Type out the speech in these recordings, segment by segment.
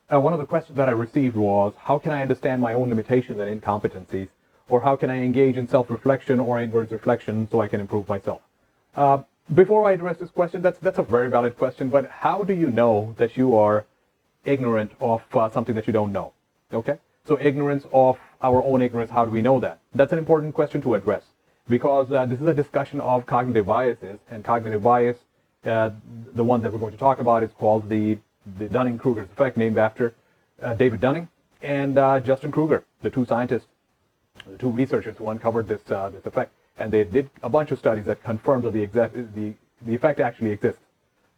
One of the questions that I received was, how can I understand my own limitations and incompetencies? Or how can I engage in self-reflection or inwards reflection so I can improve myself? Before I address this question, that's a very valid question, but how do you know that you are ignorant of something that you don't know? Okay? So ignorance of our own ignorance, how do we know that? That's an important question to address, because this is a discussion of cognitive biases, and cognitive bias, the one that we're going to talk about, is called the Dunning-Kruger effect, named after David Dunning and Justin Kruger, the two scientists, the two researchers who uncovered this effect. And they did a bunch of studies that confirmed that the effect actually exists.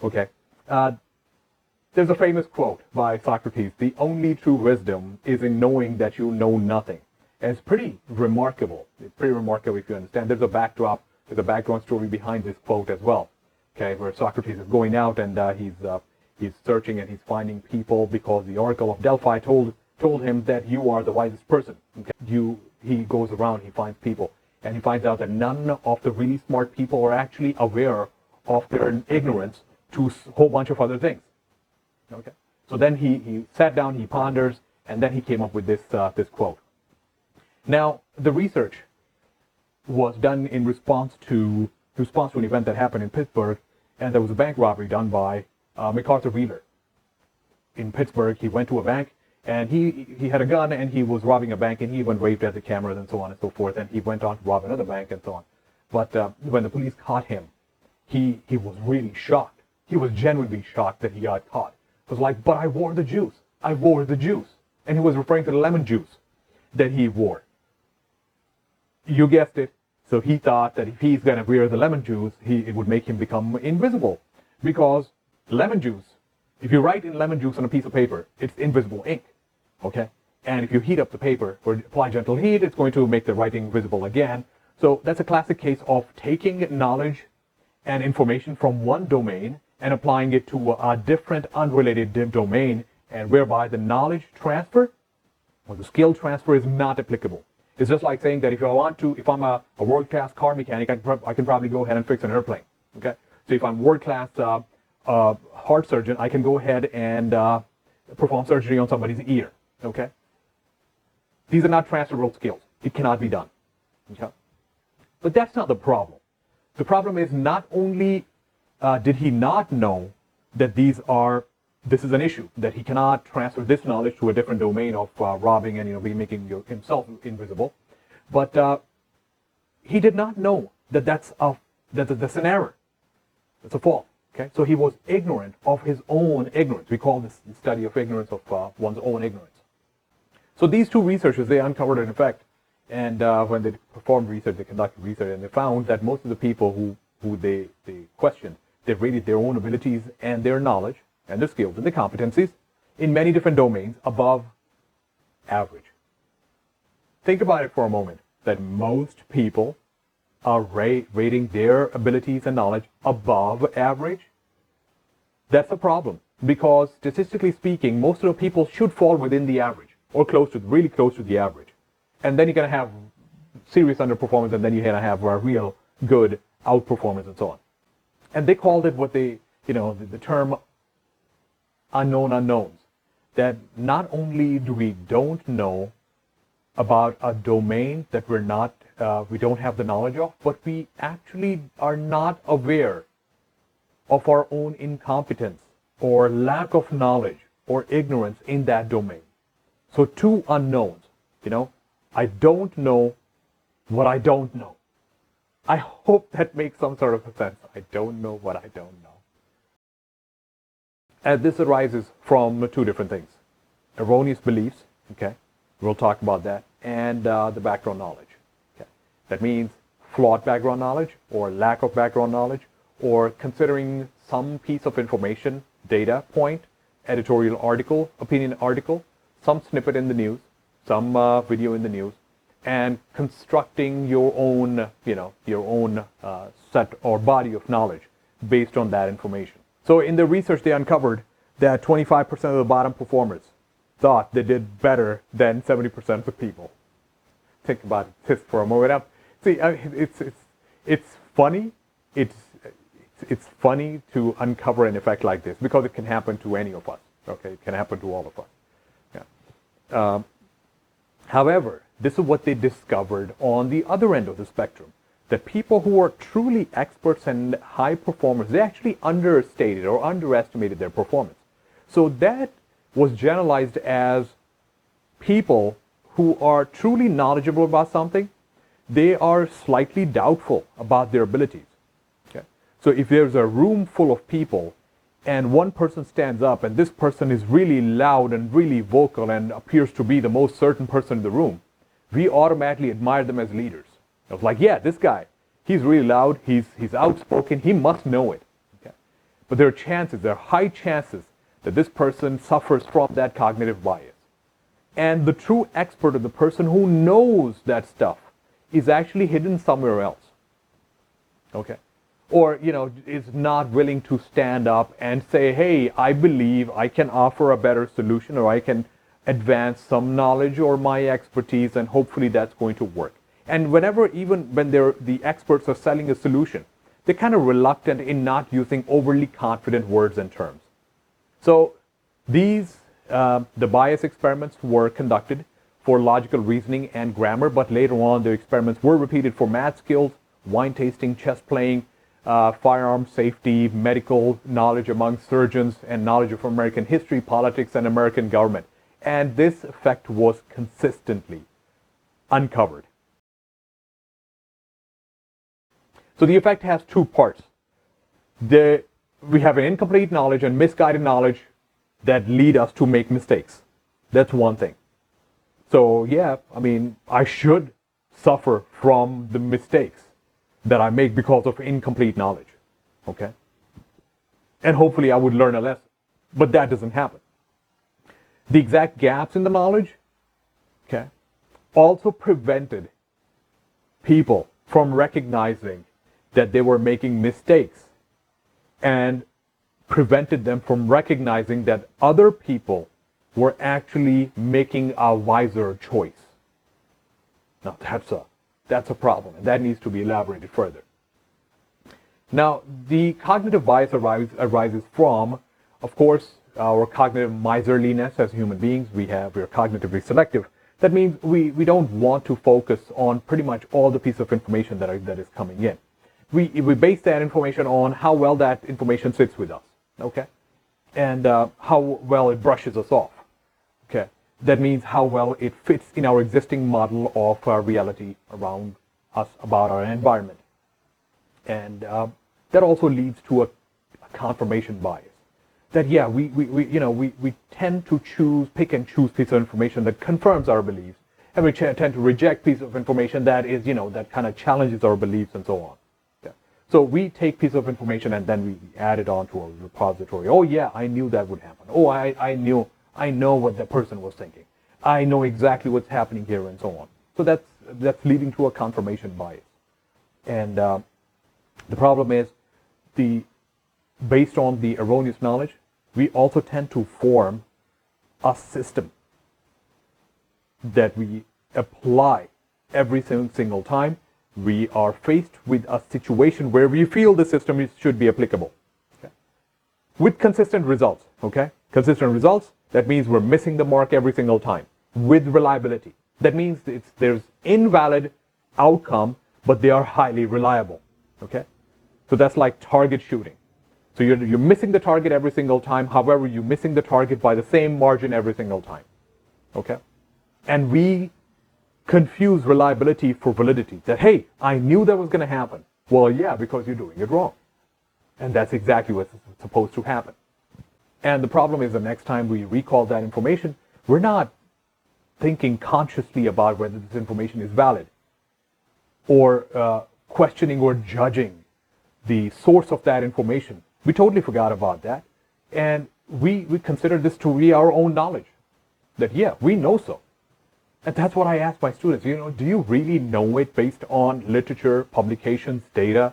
Okay. There's a famous quote by Socrates: "The only true wisdom is in knowing that you know nothing." And it's pretty remarkable. It's pretty remarkable if you understand. There's a background story behind this quote as well. Okay, where Socrates is going out and he's searching and he's finding people, because the Oracle of Delphi told him that you are the wisest person. Okay? He goes around, he finds people, and he finds out that none of the really smart people are actually aware of their ignorance to a whole bunch of other things. Okay. So then he sat down, he ponders, and then he came up with this quote. Now, the research was done in response to an event that happened in Pittsburgh, and there was a bank robbery done by MacArthur Wheeler. In Pittsburgh, he went to a bank, and he had a gun, and he was robbing a bank, and he even waved at the cameras and so on and so forth, and he went on to rob another bank and so on. But when the police caught him, he was really shocked. He was genuinely shocked that he got caught. It was like, but I wore the juice. I wore the juice. And he was referring to the lemon juice that he wore. You guessed it. So he thought that if he's going to wear the lemon juice, it would make him become invisible. Because lemon juice, if you write in lemon juice on a piece of paper, it's invisible ink. Okay? And if you heat up the paper or apply gentle heat, it's going to make the writing visible again. So that's a classic case of taking knowledge and information from one domain and applying it to a different unrelated domain, and whereby the knowledge transfer or the skill transfer is not applicable. It's just like saying that if I'm a world-class car mechanic, I can probably go ahead and fix an airplane. Okay? So if I'm world-class heart surgeon, I can go ahead and perform surgery on somebody's ear. Okay? These are not transferable skills. It cannot be done. Okay? But that's not the problem. The problem is not only did he not know that this is an issue, that he cannot transfer this knowledge to a different domain of robbing and making himself invisible, but he did not know that that's an error. That's a fault. Okay, so he was ignorant of his own ignorance. We call this the study of ignorance of one's own ignorance. So these two researchers, they uncovered an effect, and when they performed research, they conducted research, and they found that most of the people who they questioned, they rated their own abilities and their knowledge and their skills and their competencies in many different domains above average. Think about it for a moment, that most people are rating their abilities and knowledge above average. That's a problem, because statistically speaking, most of the people should fall within the average or really close to the average. And then you're going to have serious underperformance, and then you're going to have a real good outperformance and so on. And they called it the term unknown unknowns. That not only do we don't know about a domain that we don't have the knowledge of, but we actually are not aware of our own incompetence or lack of knowledge or ignorance in that domain. So two unknowns, I don't know what I don't know. I hope that makes some sort of a sense. I don't know what I don't know. And this arises from two different things. Erroneous beliefs, okay, we'll talk about that, and the background knowledge. Okay. That means flawed background knowledge or lack of background knowledge, or considering some piece of information, data point, editorial article, opinion article, some snippet in the news, some video in the news, and constructing your own set or body of knowledge based on that information. So in the research, they uncovered that 25% of the bottom performers thought they did better than 70% of the people. Think about this for a moment. See, it's funny. It's funny to uncover an effect like this, because it can happen to any of us. Okay, it can happen to all of us. However, this is what they discovered on the other end of the spectrum, that people who are truly experts and high performers, they actually understated or underestimated their performance. So that was generalized as people who are truly knowledgeable about something, they are slightly doubtful about their abilities. Okay? So if there's a room full of people and one person stands up and this person is really loud and really vocal and appears to be the most certain person in the room, we automatically admire them as leaders. I was like, yeah, this guy, he's really loud, he's outspoken, he must know it. Okay? But there are high chances that this person suffers from that cognitive bias. And the true expert, or the person who knows that stuff, is actually hidden somewhere else. Okay? Or, is not willing to stand up and say, hey, I believe I can offer a better solution, or I can advance some knowledge or my expertise, and hopefully that's going to work. And even when the experts are selling a solution, they're kind of reluctant in not using overly confident words and terms. So the bias experiments were conducted for logical reasoning and grammar, but later on the experiments were repeated for math skills, wine tasting, chess playing, firearm safety, medical knowledge among surgeons, and knowledge of American history, politics, and American government. And this effect was consistently uncovered. So the effect has two parts. We have an incomplete knowledge and misguided knowledge that lead us to make mistakes. That's one thing. So yeah, I should suffer from the mistakes that I make because of incomplete knowledge. Okay? And hopefully I would learn a lesson. But that doesn't happen. The exact gaps in the knowledge, okay, also prevented people from recognizing that they were making mistakes, and prevented them from recognizing that other people were actually making a wiser choice. Now that's a problem, and that needs to be elaborated further. Now, the cognitive bias arises from, of course, our cognitive miserliness as human beings. We are cognitively selective. That means we don't want to focus on pretty much all the piece of information that is coming in. We base that information on how well that information sits with us, okay? And how well it brushes us off, okay? That means how well it fits in our existing model of reality around us, about our environment. And that also leads to a confirmation bias. That, yeah, we tend to pick and choose pieces of information that confirms our beliefs, and we tend to reject pieces of information that is, that kind of challenges our beliefs and so on. So we take piece of information and then we add it onto a repository. Oh yeah, I knew that would happen. Oh, I know what the person was thinking. I know exactly what's happening here, and so on. So that's leading to a confirmation bias. And the problem is, based on the erroneous knowledge, we also tend to form a system that we apply every single time we are faced with a situation where we feel the system should be applicable. Okay? With consistent results, okay? Consistent results, that means we're missing the mark every single time. With reliability, that means there's invalid outcome, but they are highly reliable, okay? So that's like target shooting. So you're missing the target every single time, however, you're missing the target by the same margin every single time, okay? And we confuse reliability for validity. That, hey, I knew that was going to happen. Well, yeah, because you're doing it wrong. And that's exactly what's supposed to happen. And the problem is, the next time we recall that information, we're not thinking consciously about whether this information is valid, or questioning or judging the source of that information. We totally forgot about that. And we consider this to be our own knowledge. That, yeah, we know so. And that's what I ask my students. Do you really know it based on literature, publications, data,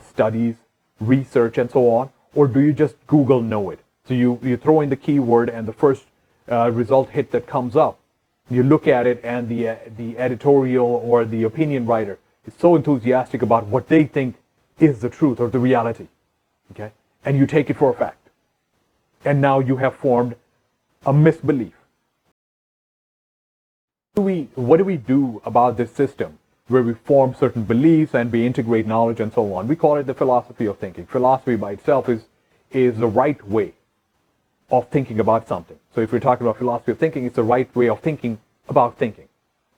studies, research, and so on? Or do you just Google know it? So you throw in the keyword, and the first result hit that comes up, you look at it, and the editorial or the opinion writer is so enthusiastic about what they think is the truth or the reality, okay? And you take it for a fact. And now you have formed a misbelief. what do we do about this system where we form certain beliefs and we integrate knowledge and so on? We call it the philosophy of thinking. Philosophy by itself is the right way of thinking about something. So if we're talking about philosophy of thinking, it's the right way of thinking about thinking.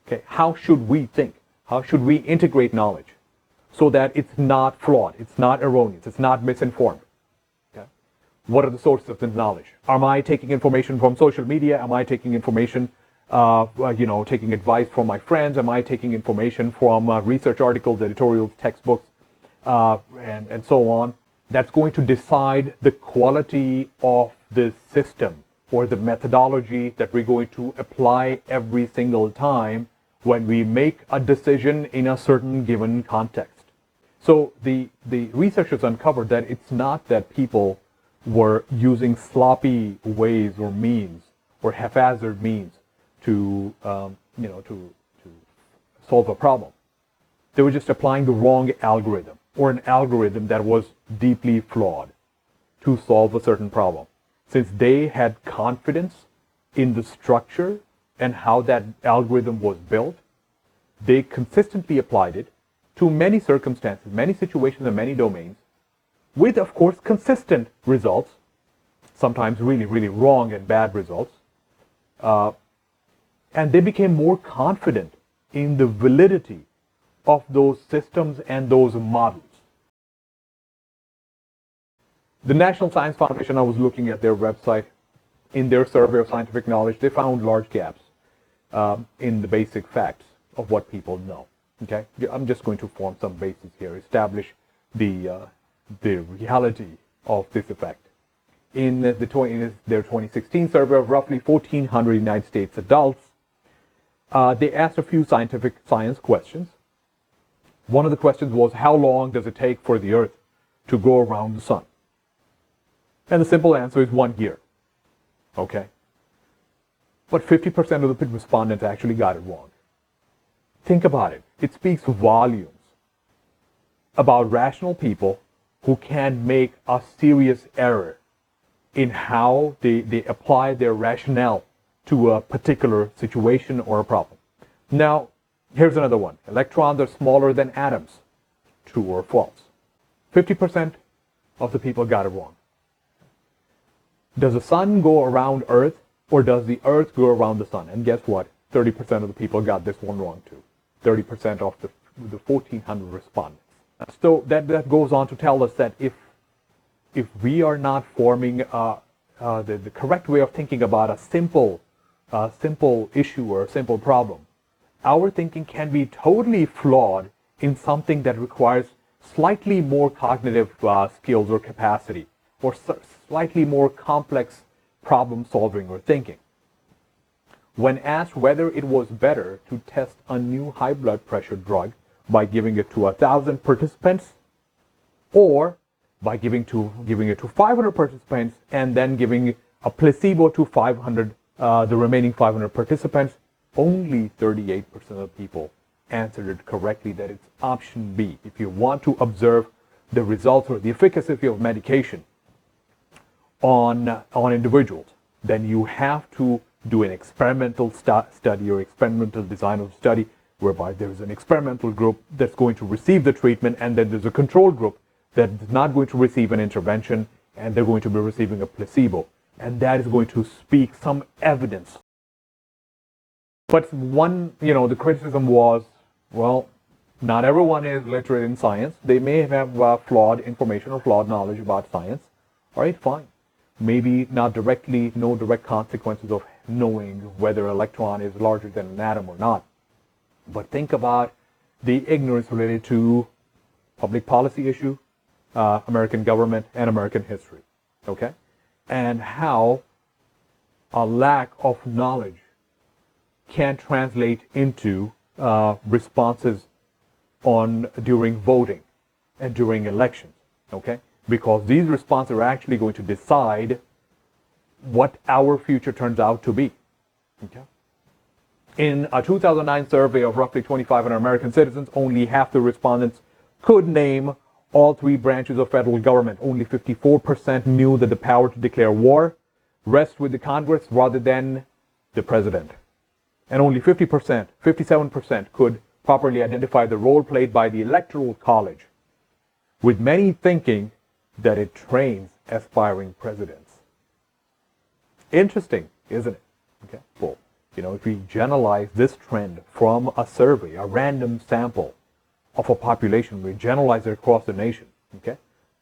Okay, how should we think? How should we integrate knowledge so that it's not flawed, it's not erroneous, it's not misinformed? Okay, what are the sources of this knowledge? Am I taking information from social media? Am I taking information, taking advice from my friends? Am I taking information from research articles, editorials, textbooks, and so on? That's going to decide the quality of the system or the methodology that we're going to apply every single time when we make a decision in a certain given context. So the researchers uncovered that it's not that people were using sloppy ways or means or haphazard means to solve a problem. They were just applying the wrong algorithm, or an algorithm that was deeply flawed to solve a certain problem. Since they had confidence in the structure and how that algorithm was built, they consistently applied it to many circumstances, many situations, and many domains, with, of course, consistent results, sometimes really, really wrong and bad results. And they became more confident in the validity of those systems and those models. The National Science Foundation, I was looking at their website, in their survey of scientific knowledge, they found large gaps in the basic facts of what people know. Okay, I'm just going to form some bases here, establish the reality of this effect. In their 2016 survey of roughly 1,400 United States adults, they asked a few science questions. One of the questions was, how long does it take for the Earth to go around the sun? And the simple answer is 1 year. Okay? But 50% of the respondents actually got it wrong. Think about it. It speaks volumes about rational people who can make a serious error in how they apply their rationale to a particular situation or a problem. Now, here's another one. Electrons are smaller than atoms. True or false? 50% of the people got it wrong. Does the sun go around Earth, or does the Earth go around the sun? And guess what? 30% of the people got this one wrong too. 30% of the 1,400 respondents. So that goes on to tell us that if we are not forming the correct way of thinking about a simple issue or a simple problem, our thinking can be totally flawed in something that requires slightly more cognitive skills or capacity, or slightly more complex problem solving or thinking. When asked whether it was better to test a new high blood pressure drug by giving it to 1,000 participants, or by giving it to 500 participants and then giving a placebo to 500, the remaining 500 participants, only 38% of people answered it correctly, that it's option B. If you want to observe the results or the efficacy of medication on individuals, then you have to do an experimental study or experimental design of study, whereby there is an experimental group that's going to receive the treatment, and then there's a control group that is not going to receive an intervention, and they're going to be receiving a placebo. And that is going to speak some evidence. But the criticism was, well, not everyone is literate in science. They may have flawed information or flawed knowledge about science. All right, fine. Maybe no direct consequences of knowing whether an electron is larger than an atom or not. But think about the ignorance related to public policy issue, American government, and American history. Okay? And how a lack of knowledge can translate into responses during voting and during elections. Okay? Because these responses are actually going to decide what our future turns out to be. Okay? In a 2009 survey of roughly 2,500 American citizens, only half the respondents could name all three branches of federal government. Only 54% knew that the power to declare war rests with the Congress rather than the president. and only 50%, 57% could properly identify the role played by the Electoral College, with many thinking that it trains aspiring presidents. Interesting, isn't it? Okay. Well, if we generalize this trend from a survey, a random sample of a population, we generalize it across the nation, okay,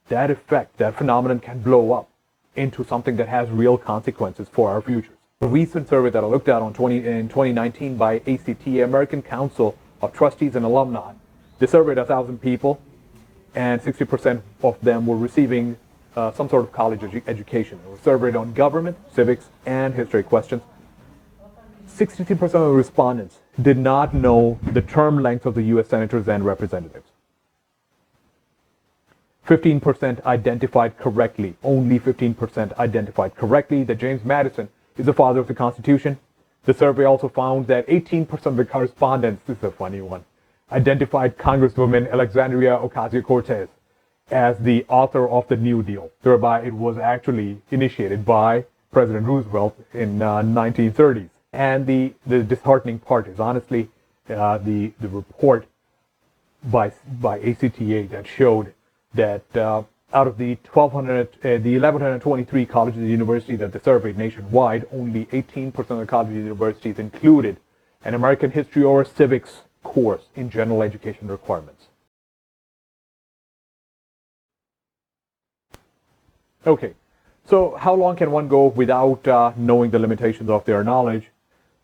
that effect, that phenomenon can blow up into something that has real consequences for our futures. A recent survey that I looked at in 2019 by ACT, American Council of Trustees and Alumni, they surveyed 1,000 people, and 60% of them were receiving some sort of college education. They were surveyed on government, civics, and history questions. 63% of the respondents did not know the term length of the U.S. senators and representatives. 15% identified correctly, only 15% identified correctly that James Madison is the father of the Constitution. The survey also found that 18% of the correspondents, this is a funny one, identified Congresswoman Alexandria Ocasio-Cortez as the author of the New Deal. Thereby, it was actually initiated by President Roosevelt in 1930s. And the disheartening part is honestly the report by ACTA that showed that out of the 1,123 colleges and universities that they surveyed nationwide, only 18% of the colleges and universities included an American history or civics course in general education requirements. Okay, so how long can one go without knowing the limitations of their knowledge?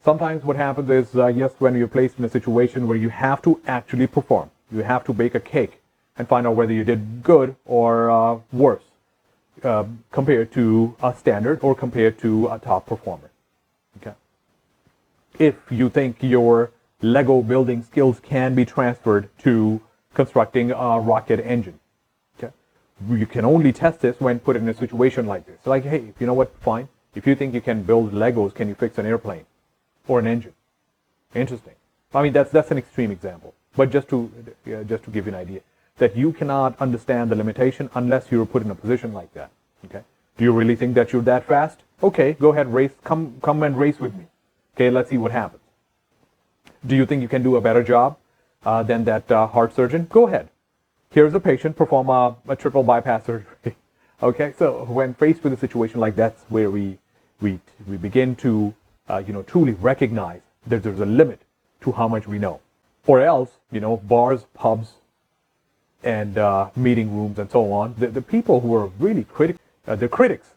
Sometimes what happens is, yes, when you're placed in a situation where you have to actually perform, you have to bake a cake and find out whether you did good or worse compared to a standard or compared to a top performer. Okay. If you think your Lego building skills can be transferred to constructing a rocket engine, okay, you can only test this when put in a situation like this. Like, hey, you know what? Fine. If you think you can build Legos, can you fix an airplane or an engine? Interesting. I mean, that's an extreme example, but just to give you an idea that you cannot understand the limitation unless you're put in a position like that. Okay. Do you really think that you're that fast? Okay, go ahead, race. Come and race with me. Okay, let's see what happens. Do you think you can do a better job than that heart surgeon? Go ahead. Here's a patient, perform a triple bypass surgery. Okay, so when faced with a situation like that's where we begin to truly recognize that there's a limit to how much we know. Or else, bars, pubs, and meeting rooms and so on, the people who are really the critics,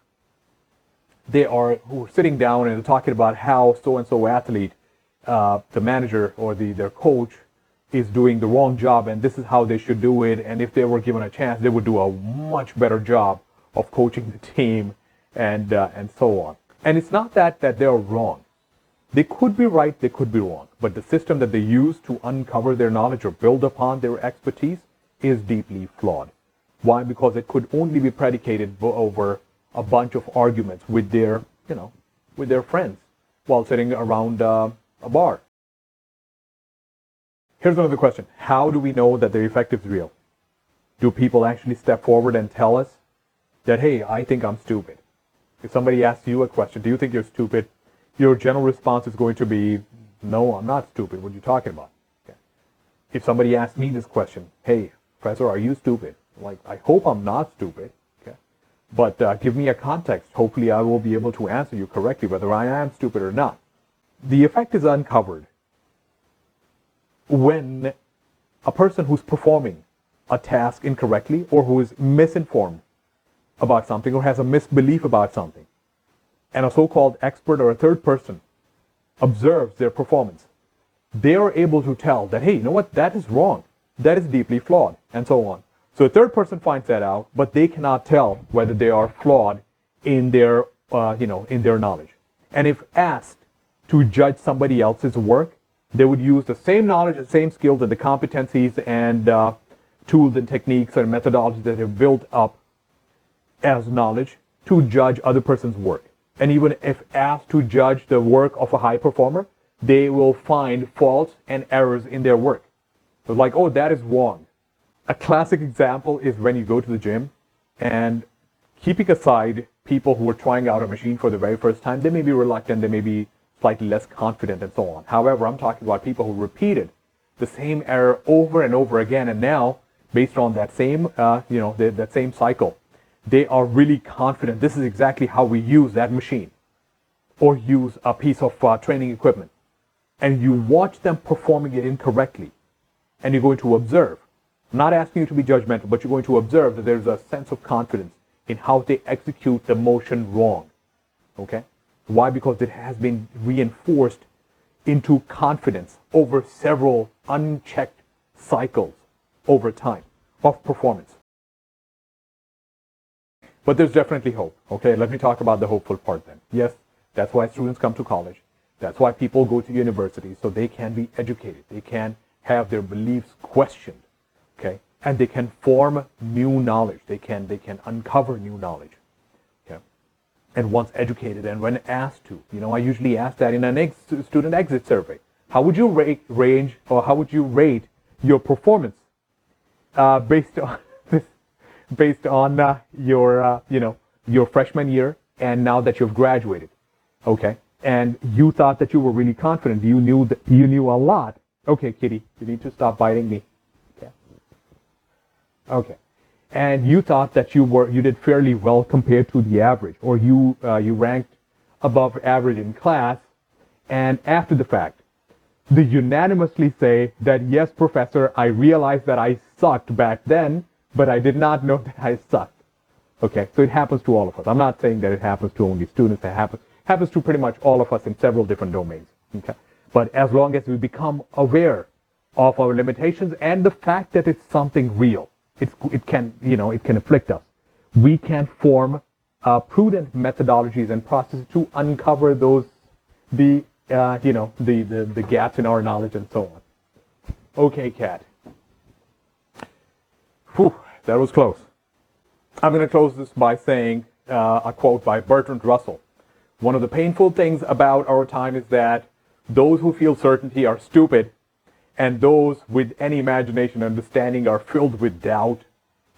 who are sitting down and talking about how so-and-so athlete, the manager or their coach is doing the wrong job and this is how they should do it, and if they were given a chance, they would do a much better job of coaching the team and so on. And it's not that they're wrong. They could be right, they could be wrong, but the system that they use to uncover their knowledge or build upon their expertise is deeply flawed. Why? Because it could only be predicated over a bunch of arguments with their friends while sitting around a bar. Here's another question. How do we know that the effect is real? Do people actually step forward and tell us that, hey, I think I'm stupid? If somebody asks you a question, do you think you're stupid? Your general response is going to be, no, I'm not stupid. What are you talking about? Okay. If somebody asks me this question, hey, Professor, are you stupid? Like, I hope I'm not stupid. Okay. But give me a context. Hopefully I will be able to answer you correctly whether I am stupid or not. The effect is uncovered when a person who's performing a task incorrectly or who is misinformed about something or has a misbelief about something, and a so-called expert or a third person observes their performance, they are able to tell that, hey, you know what, that is wrong, that is deeply flawed, and so on. So a third person finds that out, but they cannot tell whether they are flawed in their knowledge. And if asked to judge somebody else's work, they would use the same knowledge, the same skills, and the competencies and tools and techniques and methodologies that have built up as knowledge to judge other person's work. And even if asked to judge the work of a high performer, they will find faults and errors in their work. So like, oh, that is wrong. A classic example is when you go to the gym and keeping aside people who are trying out a machine for the very first time, they may be reluctant, they may be slightly less confident and so on. However, I'm talking about people who repeated the same error over and over again, and now, based on that same, that same cycle, they are really confident. This is exactly how we use that machine or use a piece of training equipment. And you watch them performing it incorrectly, and you're going to observe. I'm not asking you to be judgmental, but you're going to observe that there's a sense of confidence in how they execute the motion wrong. Okay? Why? Because it has been reinforced into confidence over several unchecked cycles over time of performance. But there's definitely hope. Okay, let me talk about the hopeful part then. Yes, that's why students come to college. That's why people go to university, so they can be educated. They can have their beliefs questioned. Okay, and they can form new knowledge. They can uncover new knowledge. Okay, and once educated and when asked to, I usually ask that in a student exit survey. How would you how would you rate your performance based on based on your freshman year and now that you've graduated? Okay, and you thought that you were really confident. You knew a lot. Okay, Kitty, you need to stop biting me. Okay, and you thought that you did fairly well compared to the average, or you ranked above average in class, and after the fact, they unanimously say that yes, professor, I realized that I sucked back then, but I did not know that I sucked. Okay, so it happens to all of us. I'm not saying that it happens to only students. It happens to pretty much all of us in several different domains. Okay, but as long as we become aware of our limitations and the fact that it's something real, it can afflict us. We can form prudent methodologies and processes to uncover the gaps in our knowledge and so on. Okay, Kat. Whew, that was close. I'm going to close this by saying a quote by Bertrand Russell. One of the painful things about our time is that those who feel certainty are stupid, and those with any imagination and understanding are filled with doubt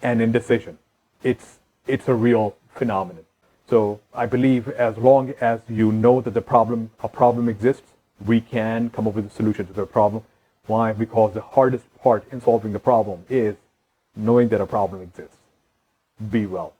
and indecision. It's a real phenomenon. So I believe as long as you know that a problem exists, we can come up with a solution to the problem. Why? Because the hardest part in solving the problem is knowing that a problem exists. Be well.